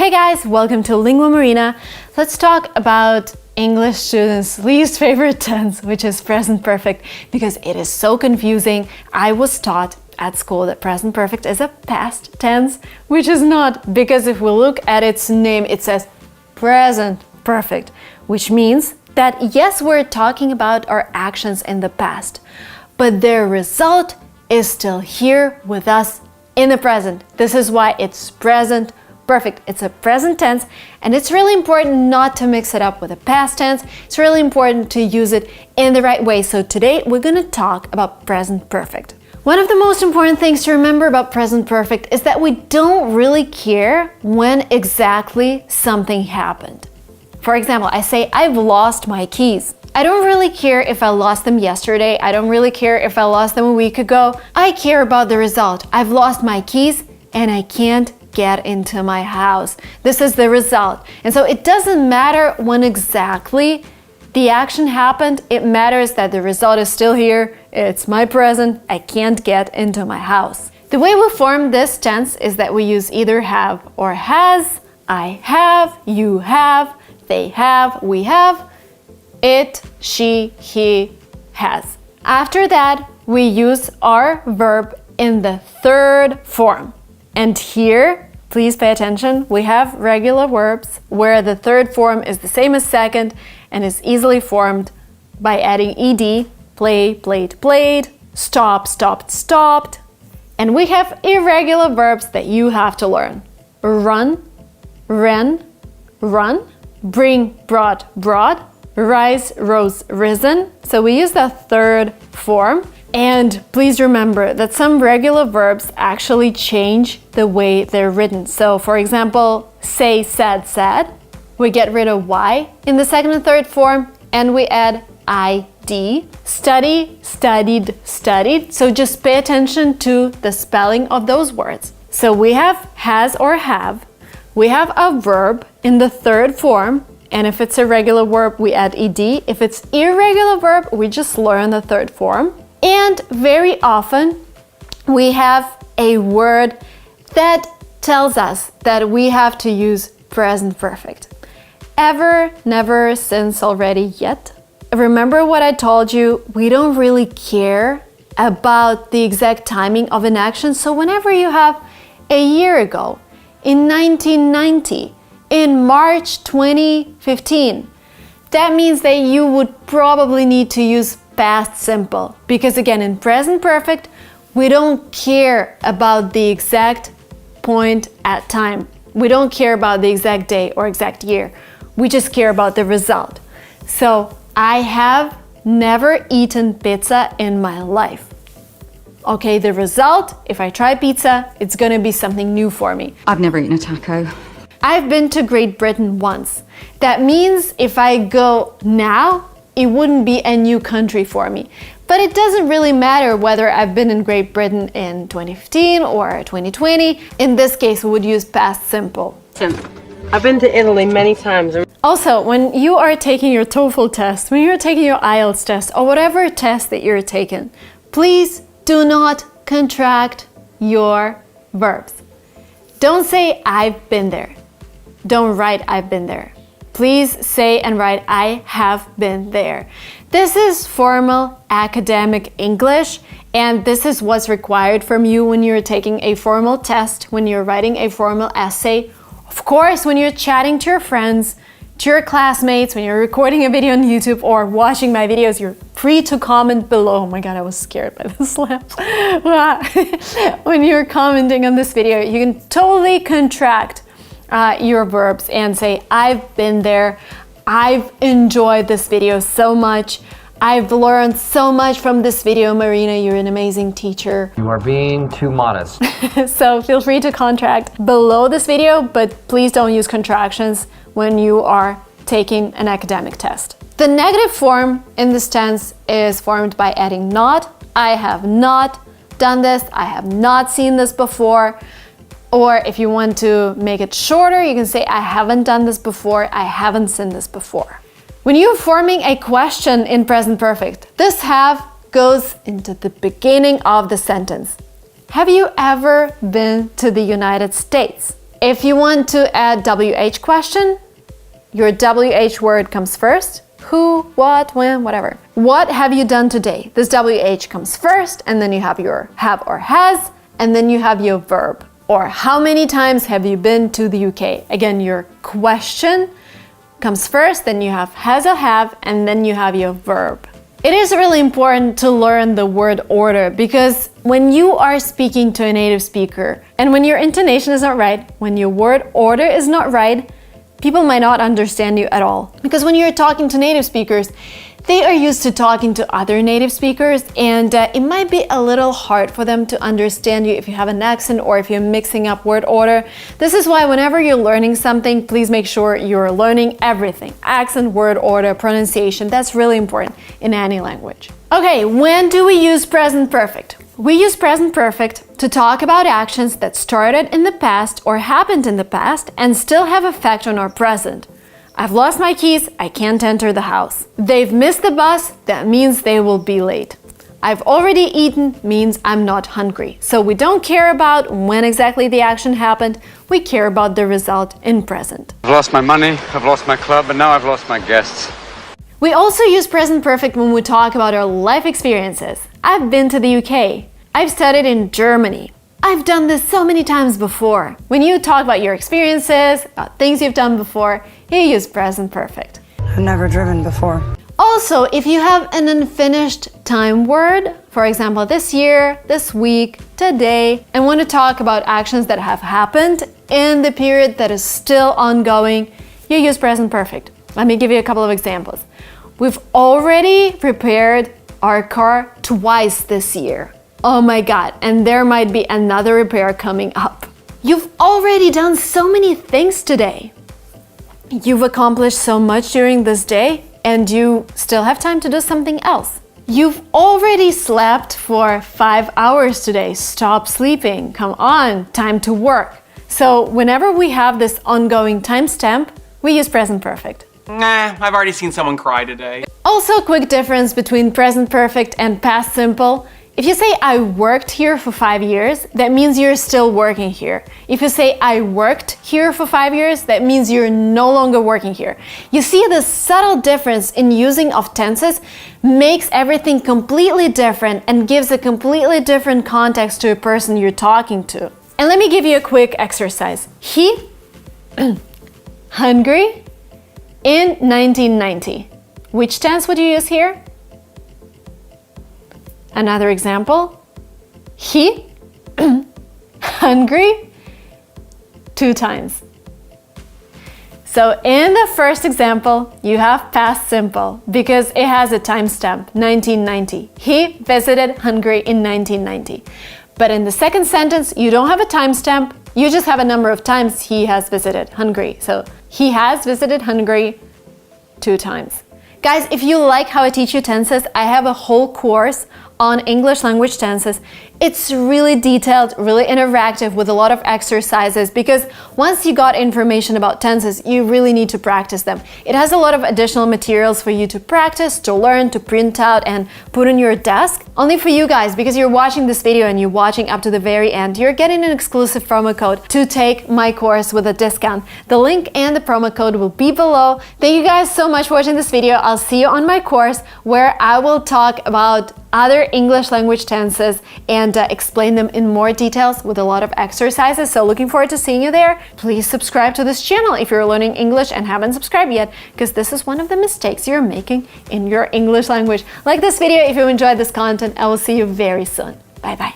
Hey guys, welcome to Lingua Marina. Let's talk about English students' least favorite tense, which is present perfect, because it is so confusing. I was taught at school that present perfect is a past tense, which is not, because if we look at its name, it says present perfect, which means that yes, we're talking about our actions in the past, but their result is still here with us in the present. This is why it's present perfect. It's a present tense, and it's really important not to mix it up with a past tense. It's really important to use it in the right way. So today we're going to talk about present perfect. One of the most important things to remember about present perfect is that we don't really care when exactly something happened. For example, I say, I've lost my keys. I don't really care if I lost them yesterday. I don't really care if I lost them a week ago. I care about the result. I've lost my keys and I can't get into my house. This is the result. And so it doesn't matter when exactly the action happened. It matters that the result is still here. It's my present. I can't get into my house. The way we form this tense is that we use either have or has. I have, you have, they have, we have, it, she, he has. After that, we use our verb in the third form. And here, please pay attention, we have regular verbs where the third form is the same as second and is easily formed by adding ed, play, played, played, stop, stopped, stopped. And we have irregular verbs that you have to learn. Run, ran, run, bring, brought, brought, rise, rose, risen. So we use the third form. And please remember that some regular verbs actually change the way they're written. So for example, say, said, said. We get rid of y in the second and third form and we add id. Study, studied, studied. So just pay attention to the spelling of those words. So we have has or have. We have a verb in the third form. And if it's a regular verb, we add ed. If it's irregular verb, we just learn the third form. And very often we have a word that tells us that we have to use present perfect. Ever, never, since, already, yet. Remember what I told you? We don't really care about the exact timing of an action. So whenever you have a year ago, in 1990, in March 2015, that means that you would probably need to use past simple, because again, in present perfect, we don't care about the exact point at time. We don't care about the exact day or exact year. We just care about the result. So, I have never eaten pizza in my life. Okay, the result, if I try pizza, it's gonna be something new for me. I've never eaten a taco. I've been to Great Britain once. That means if I go now, it wouldn't be a new country for me. But it doesn't really matter whether I've been in Great Britain in 2015 or 2020. In this case, we would use past simple. I've been to Italy many times. Also, when you are taking your TOEFL test, when you're taking your IELTS test, or whatever test that you're taking, please do not contract your verbs. Don't say, I've been there. Don't write, I've been there. Please say and write, I have been there. This is formal academic English, and this is what's required from you when you're taking a formal test, when you're writing a formal essay. Of course, when you're chatting to your friends, to your classmates, when you're recording a video on YouTube or watching my videos, you're free to comment below. Oh my God, I was scared by the slaps. When you're commenting on this video, you can totally contract your verbs and say, I've been there, I've enjoyed this video so much, I've learned so much from this video. Marina, you're an amazing teacher. You are being too modest. So feel free to contract below this video, but please don't use contractions when you are taking an academic test. The negative form in this tense is formed by adding not. I have not done this, I have not seen this before. Or if you want to make it shorter, you can say, I haven't done this before, I haven't seen this before. When you're forming a question in present perfect, this have goes into the beginning of the sentence. Have you ever been to the United States? If you want to add WH question, your WH word comes first. Who, what, when, whatever. What have you done today? This WH comes first, and then you have your have or has, and then you have your verb. Or how many times have you been to the UK? Again, your question comes first, then you have has or have, and then you have your verb. It is really important to learn the word order because when you are speaking to a native speaker and when your intonation is not right, when your word order is not right, people might not understand you at all. Because when you're talking to native speakers, they are used to talking to other native speakers, and it might be a little hard for them to understand you if you have an accent or if you're mixing up word order. This is why whenever you're learning something, please make sure you're learning everything. Accent, word order, pronunciation, that's really important in any language. Okay, when do we use present perfect? We use present perfect to talk about actions that started in the past or happened in the past and still have effect on our present. I've lost my keys, I can't enter the house. They've missed the bus, that means they will be late. I've already eaten means I'm not hungry. So we don't care about when exactly the action happened, we care about the result in present. I've lost my money, I've lost my club, and now I've lost my guests. We also use present perfect when we talk about our life experiences. I've been to the UK. I've studied in Germany. I've done this so many times before. When you talk about your experiences, about things you've done before, you use present perfect. I've never driven before. Also, if you have an unfinished time word, for example, this year, this week, today, and want to talk about actions that have happened in the period that is still ongoing, you use present perfect. Let me give you a couple of examples. We've already repaired our car twice this year. Oh my god, and there might be another repair coming up. You've already done so many things today. You've accomplished so much during this day, and you still have time to do something else. You've already slept for 5 hours today. Stop sleeping. Come on, time to work. So whenever we have this ongoing timestamp, we use present perfect. Nah, I've already seen someone cry today. Also, a quick difference between present perfect and past simple. If you say I worked here for 5 years, that means you're still working here. If you say I worked here for 5 years, that means you're no longer working here. You see, the subtle difference in using of tenses makes everything completely different and gives a completely different context to a person you're talking to. And let me give you a quick exercise. He hungry in 1990. Which tense would you use here? Another example, he hungry 2 times. So in the first example, you have past simple because it has a timestamp, 1990. He visited Hungary in 1990. But in the second sentence, you don't have a timestamp, you just have a number of times he has visited Hungary. So he has visited Hungary 2 times. Guys, if you like how I teach you tenses, I have a whole course on English language tenses. It's really detailed, really interactive with a lot of exercises because once you got information about tenses, you really need to practice them. It has a lot of additional materials for you to practice, to learn, to print out and put on your desk. Only for you guys, because you're watching this video and you're watching up to the very end, you're getting an exclusive promo code to take my course with a discount. The link and the promo code will be below. Thank you guys so much for watching this video. I'll see you on my course where I will talk about other English language tenses and explain them in more details with a lot of exercises. So looking forward to seeing you there. Please subscribe to this channel if you're learning English and haven't subscribed yet, because this is one of the mistakes you're making in your English language. Like this video if you enjoyed this content. I will see you very soon. Bye bye.